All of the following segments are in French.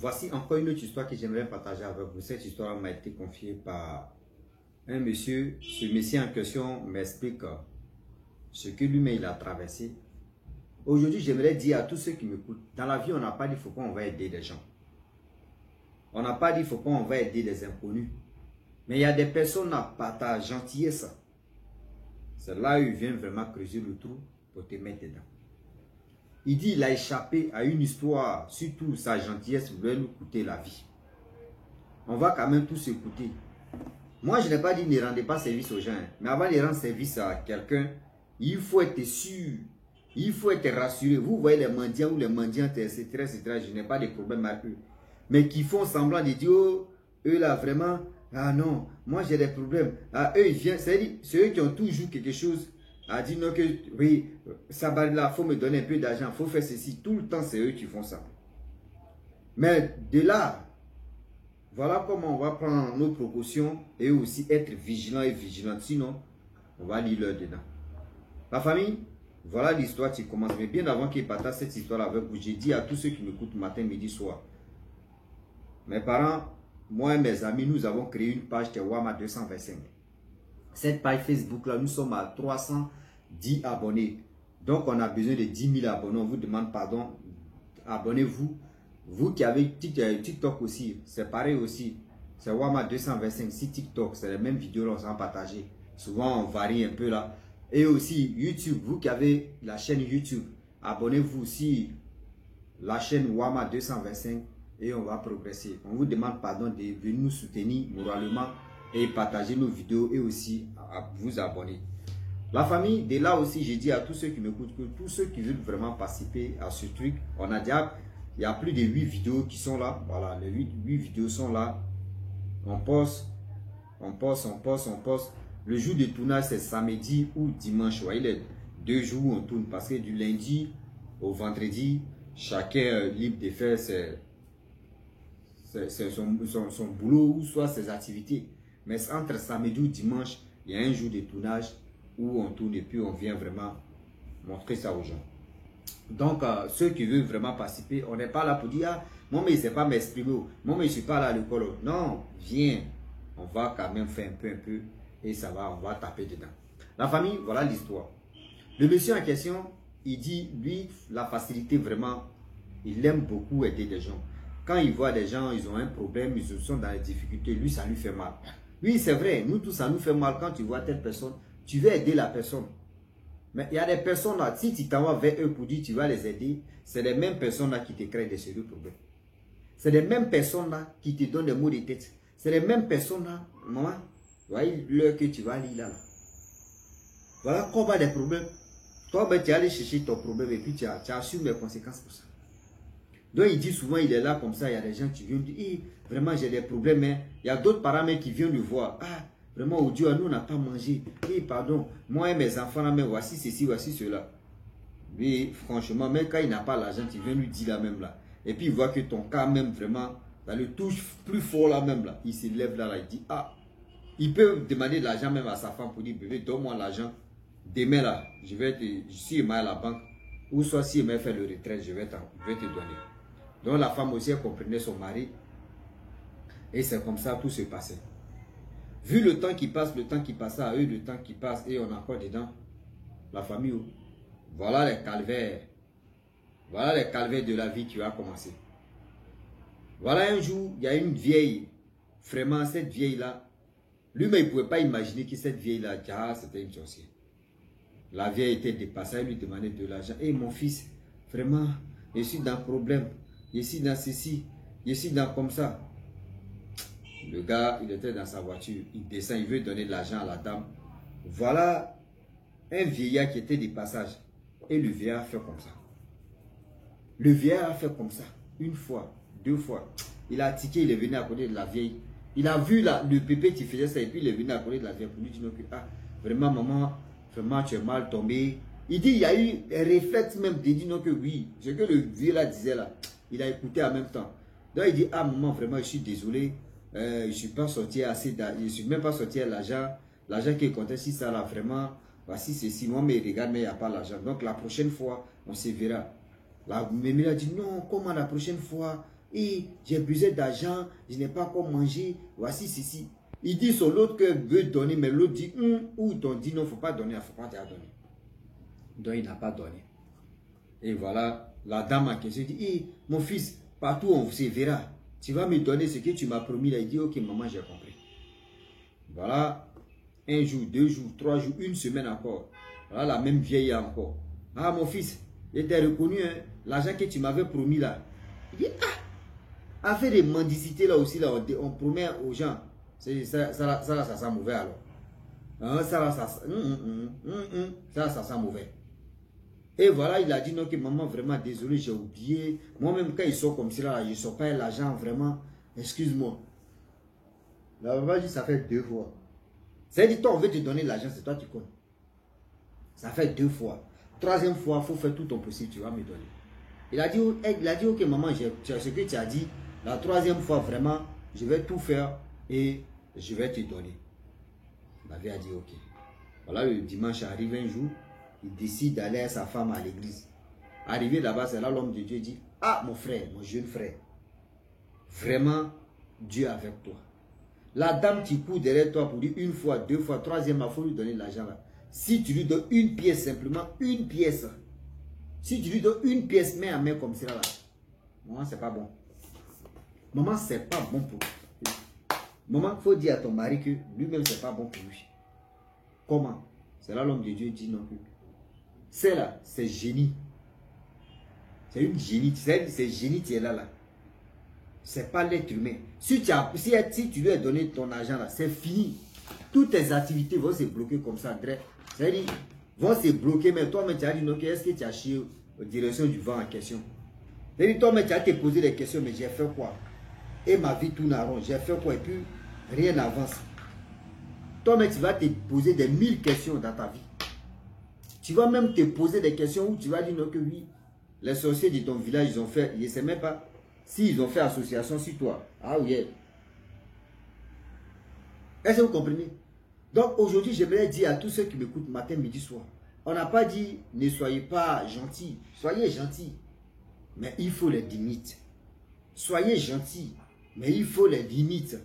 voici encore une autre histoire que j'aimerais partager avec vous. Cette histoire m'a été confiée par un monsieur. Ce monsieur en question m'explique ce que lui-même il a traversé. Aujourd'hui, j'aimerais dire à tous ceux qui m'écoutent, dans la vie, on n'a pas dit faut qu'on va aider des gens. On n'a pas dit faut qu'on va aider des inconnus. Mais il y a des personnes par ta gentillesse. C'est là où il vient vraiment creuser le trou pour te mettre dedans. Il dit qu'il a échappé à une histoire, surtout sa gentillesse voulait nous coûter la vie. On va quand même tous écouter. Moi, je n'ai pas dit ne rendez pas service aux gens, mais avant de rendre service à quelqu'un, il faut être sûr, il faut être rassuré. Vous voyez les mendiants ou les mendiantes, etc., etc., je n'ai pas de problème avec eux. Mais qui font semblant de dire, oh, eux là vraiment, ah non, moi j'ai des problèmes. Ah, eux ils viennent, c'est eux qui ont toujours quelque chose à dire, non, que oui, ça va là, il faut me donner un peu d'argent, il faut faire ceci. Tout le temps, c'est eux qui font ça. Mais de là, voilà comment on va prendre nos précautions et aussi être vigilant et vigilante. Sinon, on va lire leur dedans. La famille, voilà l'histoire qui commence. Mais bien avant qu'il partage cette histoire avec vous, j'ai dit à tous ceux qui m'écoutent matin, midi, soir. Mes parents, moi et mes amis, nous avons créé une page qui est Wama 225. Cette page Facebook là, nous sommes à 310 abonnés. Donc on a besoin de 10 000 abonnés. On vous demande pardon. Abonnez-vous. Vous qui avez TikTok aussi, c'est pareil aussi. C'est Wama 225. Si TikTok, c'est les mêmes vidéos là, on s'en partage. Souvent on varie un peu là. Et aussi YouTube, vous qui avez la chaîne YouTube, abonnez-vous aussi la chaîne Wama 225 et on va progresser. On vous demande pardon de venir nous soutenir moralement et partager nos vidéos et aussi à vous abonner. La famille, de là aussi, j'ai dit à tous ceux qui m'écoutent que tous ceux qui veulent vraiment participer à ce truc, on a déjà, il y a plus de 8 vidéos qui sont là. Voilà, les 8 vidéos sont là. On poste, on poste, on poste, on poste. Le jour de tournage, c'est samedi ou dimanche. Vous voyez, les 2 jours où on tourne. Parce que du lundi au vendredi, chacun est libre de faire son boulot ou soit ses activités. Mais entre samedi ou dimanche, il y a un jour de tournage où on tourne et puis on vient vraiment montrer ça aux gens. Donc, ceux qui veulent vraiment participer, on n'est pas là pour dire, ah, moi, mais je ne sais pas m'exprimer, moi, mais je ne suis pas là à l'école. Non, viens, on va quand même faire un peu, et ça va, on va taper dedans. La famille, voilà l'histoire. Le monsieur en question, il dit, lui, la facilité vraiment, il aime beaucoup aider des gens. Quand il voit des gens, ils ont un problème, ils sont dans les difficultés, lui, ça lui fait mal. Oui, c'est vrai, nous tous, ça nous fait mal quand tu vois telle personne, tu veux aider la personne. Mais il y a des personnes là, si tu t'en vas vers eux pour dire tu vas les aider, c'est les mêmes personnes là qui te créent des sérieux problèmes. C'est les mêmes personnes là qui te donnent des maux de tête. C'est les mêmes personnes là, maman, voyez l'heure que tu vas lire là. Voilà comment des problèmes. Toi, ben, tu es allé chercher ton problème et puis tu assumes les conséquences pour ça. Donc il dit souvent, il est là comme ça, il y a des gens qui viennent dire, hey, vraiment j'ai des problèmes, mais il y a d'autres parents qui viennent le voir. Ah, vraiment, oh Dieu, nous on n'a pas mangé. Hey, pardon, moi et mes enfants là, mais voici ceci, voici cela. Mais franchement, même quand il n'a pas l'argent, tu viens lui dire là même là. Et puis il voit que ton cas même vraiment, ça le touche plus fort là même là. Il se lève là, il dit, ah, il peut demander de l'argent même à sa femme pour dire, bébé, donne-moi l'argent. Demain là, je vais te, si il m'a à la banque, ou soit si il m'a fait le retrait, je vais te donner. Donc la femme aussi, elle comprenait son mari. Et c'est comme ça tout se passait. Vu le temps qui passe à eux, le temps qui passe, et on est encore dedans, la famille, voilà les calvaires. Voilà les calvaires de la vie qui a commencé. Voilà un jour, il y a une vieille, vraiment cette vieille-là, lui-même il ne pouvait pas imaginer que cette vieille-là, c'était une sorcière. La vieille était dépassée, elle lui demandait de l'argent. Et mon fils, vraiment, je suis dans le problème. Je suis dans ceci, je suis dans comme ça. Le gars, il était dans sa voiture, il descend, il veut donner de l'argent à la dame. Voilà un vieillard qui était de passage. Et le vieillard a fait comme ça. Le vieillard a fait comme ça. Une fois, 2 fois. Il a tiqué, il est venu à côté de la vieille. Il a vu le pépé qui faisait ça et puis il est venu à côté de la vieille pour lui dire que, ah, vraiment maman, vraiment tu es mal tombé. Il dit, il y a eu un réflexe même de dire non que oui. Ce que le vieux là disait là. Il a écouté en même temps. Donc il dit, ah maman, vraiment je suis désolé, je ne suis pas sorti assez, je ne suis même pas sorti à l'argent qui comptait si ça là vraiment, voici ceci, moi mais regarde, mais il n'y a pas l'argent. Donc la prochaine fois, on se verra. La mémé a dit, non, comment la prochaine fois, et j'ai besoin d'argent, je n'ai pas quoi manger, voici ceci. Il dit sur l'autre que veut donner, mais l'autre dit ou il dit non, il ne faut pas donner, il ne faut pas te donner. Donc il n'a pas donné. Et voilà, la dame en question dit, mon fils, partout on se verra. Tu vas me donner ce que tu m'as promis là. Il dit, ok maman, j'ai compris. Voilà, 1 jour, 2 jours, 3 jours, 1 semaine encore. Voilà la même vieille encore. Ah mon fils, je t'ai reconnu, hein, l'argent que tu m'avais promis là. Il dit, affaire de mendicité là aussi, là, on promet aux gens. Ça sent mauvais alors. Hein, ça sent mauvais. Et voilà, il a dit non, que maman, vraiment désolé, j'ai oublié. Moi-même, quand ils sont comme ça, je ne sors pas l'argent, vraiment, excuse-moi. La maman dit, ça fait 2 fois. C'est-à-dire, toi, on veut te donner l'argent, c'est toi qui comptes. Ça fait 2 fois. 3e fois, il faut faire tout ton possible, tu vas me donner. Il a dit, ok, maman, ce que tu as dit. La 3e fois, vraiment, je vais tout faire et je vais te donner. La vie a dit, ok. Voilà, le dimanche arrive un jour. Il décide d'aller à sa femme à l'église. Arrivé là-bas, c'est là l'homme de Dieu dit, ah mon frère, mon jeune frère, vraiment Dieu avec toi. La dame qui court derrière toi pour dire 1 fois, 2 fois, 3e, il faut lui donner l'argent là. Si tu lui donnes 1 pièce, simplement 1 pièce. Si tu lui donnes 1 pièce main à main comme ça là, maman c'est pas bon. Maman c'est pas bon pour lui. Maman, il faut dire à ton mari que lui-même c'est pas bon pour lui. Comment? C'est là l'homme de Dieu dit non plus. C'est là, c'est génie. C'est une génie. C'est génie qui est là. C'est pas l'être humain. Si tu lui as donné ton argent là, c'est fini. Toutes tes activités vont se bloquer comme ça. C'est-à-dire, vont se bloquer, mais toi-même tu as dit non, est-ce que tu as chié en direction du vent en question? C'est-à-dire, toi-même tu as te posé des questions, mais j'ai fait quoi? Et ma vie tourne en rond. J'ai fait quoi? Et puis, rien n'avance. Toi-même tu vas te poser des 1000 questions dans ta vie. Tu vas même te poser des questions où tu vas dire non que oui, les sorciers de ton village, ils ont fait, je ne sais même pas s'ils ont fait association sur toi. Ah oui. Est-ce que vous comprenez? Donc aujourd'hui, j'aimerais dire à tous ceux qui m'écoutent matin, midi, soir, on n'a pas dit ne soyez pas gentils, soyez gentils, mais il faut les limites. Soyez gentils, mais il faut les limites.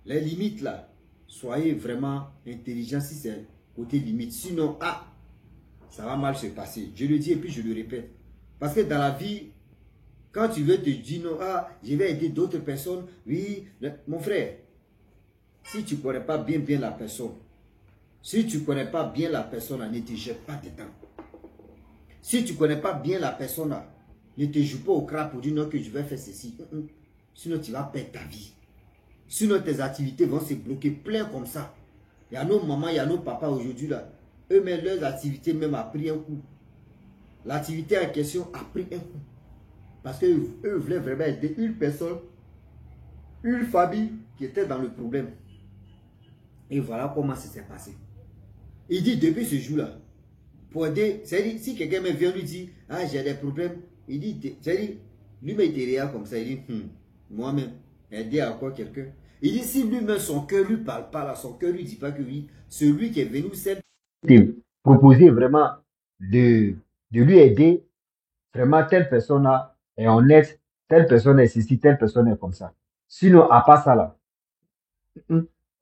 Les limites là, soyez vraiment intelligents si c'est côté limite. Sinon, ça va mal se passer. Je le dis et puis je le répète. Parce que dans la vie, quand tu veux te dire non, je vais aider d'autres personnes, oui, mon frère, si tu ne connais pas bien la personne, si tu ne connais pas bien la personne, ne te jette pas dedans. Si tu ne connais pas bien la personne, ne te joue pas au crâne pour dire non que je vais faire ceci. Sinon tu vas perdre ta vie. Sinon tes activités vont se bloquer plein comme ça. Il y a nos mamans, il y a nos papas aujourd'hui là. Eux-mêmes, leurs activités même a pris un coup. L'activité en question a pris un coup. Parce qu'eux voulaient vraiment aider une personne, une famille qui était dans le problème. Et voilà comment ça s'est passé. Il dit depuis ce jour-là, pour aider, c'est-à-dire si quelqu'un me vient lui dire, j'ai des problèmes, il dit, c'est-à-dire, lui-même il est comme ça, il dit, moi-même, aider encore quelqu'un. Il dit, si lui-même son cœur lui parle pas là, son cœur lui dit pas que oui, celui qui est venu, c'est proposer vraiment de lui aider, vraiment telle personne est honnête, telle personne est ceci, telle personne est comme ça. Sinon, à part ça là,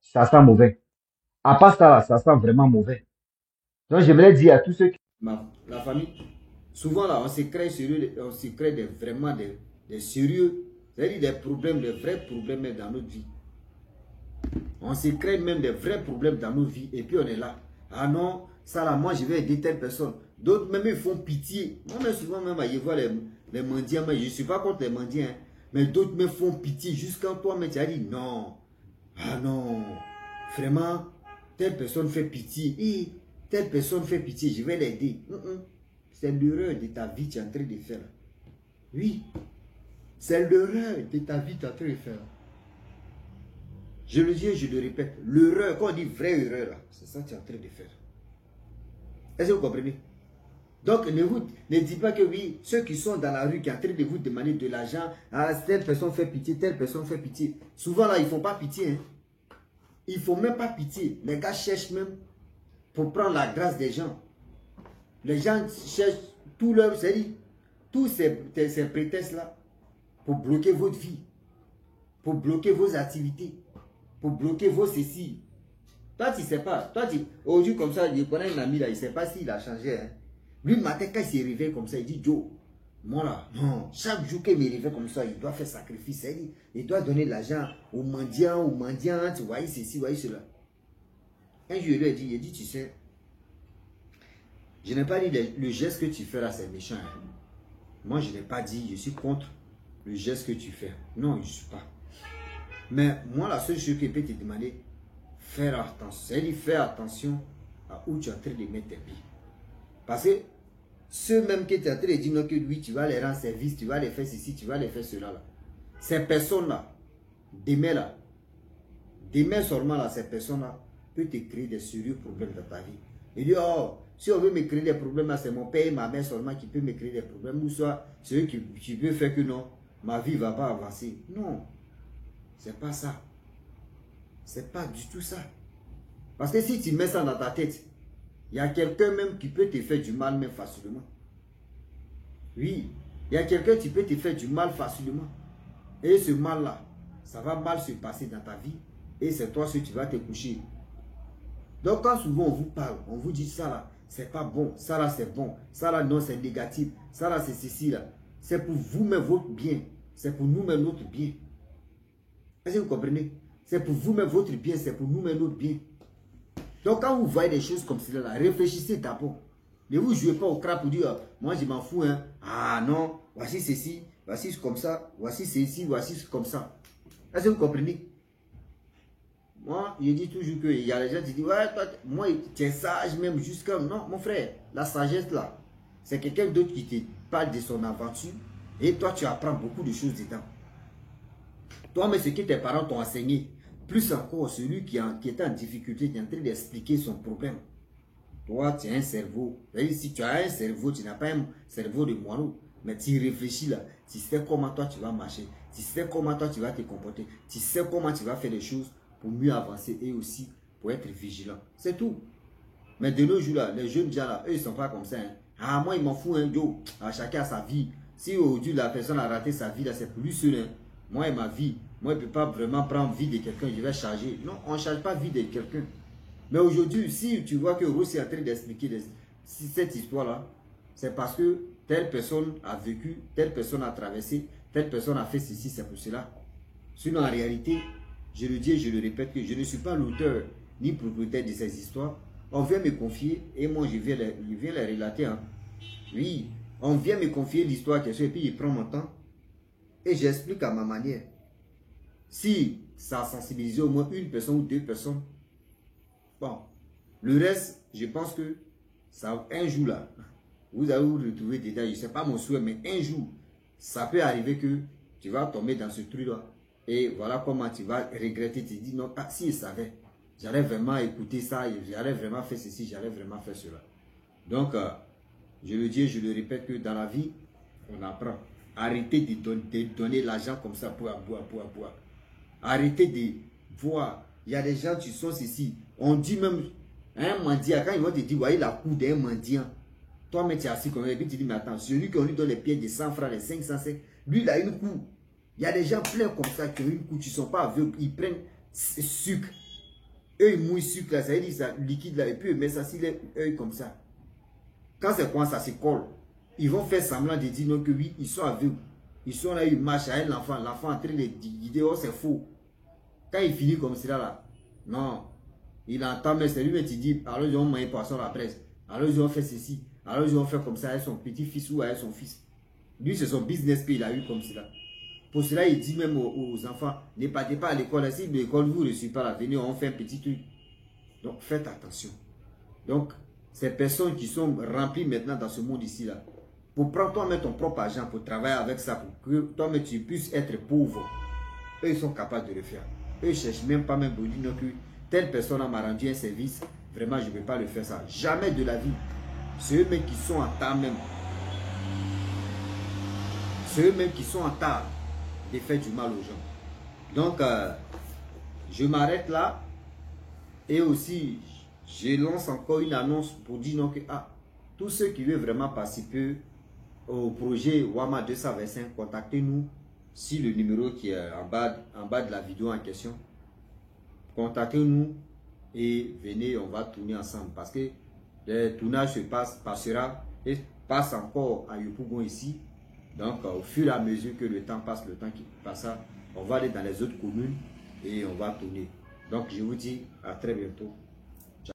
ça sent mauvais. À part ça là, ça sent vraiment mauvais. Donc, j'aimerais dire à tous ceux qui... La famille, souvent là, on se crée vraiment des sérieux, c'est-à-dire des problèmes, des vrais problèmes dans notre vie. On se crée même des vrais problèmes dans nos vies et puis on est là. Ah non, ça là, moi je vais aider telle personne. D'autres même ils font pitié. Moi-même souvent même, je vois les mendiants, mais je ne suis pas contre les mendiants. Hein, mais d'autres me font pitié jusqu'à toi, mais tu as dit non. Ah non, vraiment, telle personne fait pitié. Et telle personne fait pitié, je vais l'aider. C'est l'erreur de ta vie que tu es en train de faire. Oui, c'est l'erreur de ta vie que tu es en train de faire. Je le dis et je le répète, l'erreur, quand on dit vraie erreur, c'est ça que tu es en train de faire. Est-ce que vous comprenez? Donc, ne dites pas que oui, ceux qui sont dans la rue, qui sont en train de vous demander de l'argent, telle personne fait pitié, telle personne fait pitié. Souvent là, ils ne font pas pitié. Hein. Ils ne font même pas pitié. Les gars cherchent même pour prendre la grâce des gens. Les gens cherchent tout leur, c'est-à-dire, tous ces prétextes-là pour bloquer votre vie, pour bloquer vos activités, pour bloquer vos ceci. Toi, tu ne sais pas. Toi, aujourd'hui, comme ça, je connais un ami là, il ne sait pas s'il a changé. Hein. Lui, le matin, quand il s'est réveillé comme ça, il dit, Joe, moi là, non, chaque jour qu'il me réveille comme ça, il doit faire sacrifice. Il doit donner de l'argent aux mendiants, tu vois, ceci, voyez cela. Un jour, je lui ai dit, tu sais, je n'ai pas dit le geste que tu fais là, c'est méchant. Hein. Moi, je n'ai pas dit, je suis contre le geste que tu fais. Non, je ne suis pas. Mais moi, la seule chose que je peux te demander, faire attention. C'est-à-dire faire attention à où tu es en train de mettre tes pieds. Parce que ceux même qui tu es en train de dire que oui, tu vas les rendre service, tu vas les faire ceci, tu vas les faire cela. Là. Ces personnes-là, demain seulement, là, ces personnes-là peuvent te créer des sérieux problèmes dans ta vie. Et dire, oh, si on veut me créer des problèmes, c'est mon père et ma mère seulement qui peuvent me créer des problèmes. Ou soit, c'est eux qui peuvent faire que non, ma vie ne va pas avancer. Non, c'est pas ça. C'est pas du tout ça. Parce que si tu mets ça dans ta tête, il y a quelqu'un même qui peut te faire du mal même facilement. Oui, il y a quelqu'un qui peut te faire du mal facilement. Et ce mal-là, ça va mal se passer dans ta vie. Et c'est toi ce que tu vas te coucher. Donc quand souvent on vous parle, on vous dit ça là, c'est pas bon, ça là c'est bon, ça là non c'est négatif, ça là c'est ceci là. C'est pour vous-même votre bien, c'est pour nous-mêmes notre bien. Est-ce que vous comprenez? C'est pour vous-même votre bien, c'est pour nous-mêmes notre bien. Donc quand vous voyez des choses comme cela, réfléchissez d'abord. Ne vous jouez pas au crap pour dire, moi je m'en fous, hein. Ah non, voici ceci, voici comme ça, voici ceci, voici comme ça. Est-ce que vous comprenez? Moi, je dis toujours qu'il y a des gens qui disent, ouais, toi, moi, tu es sage même jusqu'à... Non, mon frère, la sagesse là, c'est quelqu'un d'autre qui te parle de son aventure et toi, tu apprends beaucoup de choses dedans. Toi, mais ce que tes parents t'ont enseigné, plus encore celui qui est en difficulté, qui est en train d'expliquer son problème. Toi, tu as un cerveau. Si tu as un cerveau, tu n'as pas un cerveau de moineau. Mais tu réfléchis là. Tu sais comment toi tu vas marcher. Tu sais comment toi tu vas te comporter. Tu sais comment tu vas faire les choses pour mieux avancer et aussi pour être vigilant. C'est tout. Mais de nos jours là, les jeunes gens là, eux ils sont pas comme ça. Hein. Ah, moi ils m'en fous un yo. Ah, chacun a sa vie. Si aujourd'hui la personne a raté sa vie là, c'est pour lui seul. Hein. Moi et ma vie. Moi, je ne peux pas vraiment prendre vie de quelqu'un, je vais charger. Non, on ne charge pas vie de quelqu'un. Mais aujourd'hui, si tu vois que Rose est en train d'expliquer cette histoire-là, c'est parce que telle personne a vécu, telle personne a traversé, telle personne a fait ceci, c'est pour cela. Sinon, en réalité, je le dis et je le répète que je ne suis pas l'auteur ni propriétaire de ces histoires. On vient me confier et moi, je viens les relater. Hein. Oui, on vient me confier l'histoire et puis il prend mon temps et j'explique à ma manière. Si ça a sensibilisé au moins une personne ou deux personnes, bon, le reste, je pense que ça, un jour là, vous allez vous retrouver dedans, je ne sais pas mon souhait, mais un jour, ça peut arriver que tu vas tomber dans ce truc-là. Et voilà comment tu vas regretter, tu te dis, non, ah, si je savais, j'allais vraiment écouter ça, j'allais vraiment faire ceci, j'allais vraiment faire cela. Donc, je le dis, je le répète que dans la vie, on apprend. Arrêtez de donner l'argent comme ça pour boire. Arrêtez de voir. Il y a des gens qui sont ceci. On dit même, un mendiant, quand ils vont te dire, voyez la cour d'un mendiant. Toi, mais tu es assis comme ça, et puis tu dis, mais attends, celui qui lui donne les pieds de 100 francs, les 505, lui, il a une cour. Il y a des gens pleins comme ça qui ont une cour, qui ne sont pas aveugles, ils prennent sucre. Eux, ils mouillent sucre, là, ça veut dire ça liquide là, et puis ils mettent ça sur les œils comme ça. Quand c'est quoi, ça se colle. Ils vont faire semblant de dire non, que oui, ils sont aveugles. Ils sont là, ils marchent avec l'enfant en train de guider, oh, c'est faux. Quand il finit comme cela là, non, il entend, mais c'est lui qui dit, alors ils ont mangé poisson à la presse, alors ils ont fait ceci, alors ils ont fait comme ça avec son petit-fils ou avec son fils. Lui, c'est son business qu'il a eu comme cela. Pour cela, il dit même aux enfants, ne partez pas à l'école, si l'école vous ne reçoit pas la venue, on fait un petit truc. Donc, faites attention. Donc, ces personnes qui sont remplies maintenant dans ce monde ici là, pour prendre toi-même ton propre argent, pour travailler avec ça, pour que toi-même tu puisses être pauvre, eux ils sont capables de le faire. Eux ils ne cherchent même pas même pour dire non, que telle personne m'a rendu un service, vraiment je ne vais pas le faire ça. Jamais de la vie. C'est eux-mêmes qui sont en retard même. C'est eux-mêmes qui sont en retard de faire du mal aux gens. Donc, je m'arrête là. Et aussi, je lance encore une annonce pour dire non que tous ceux qui veulent vraiment participer au projet WAMA 225, contactez-nous si le numéro qui est en bas de la vidéo en question. Contactez-nous et venez, on va tourner ensemble parce que le tournage passera et passe encore à Yopougon ici. Donc, au fur et à mesure que le temps passe, le temps qui passera, on va aller dans les autres communes et on va tourner. Donc, je vous dis à très bientôt.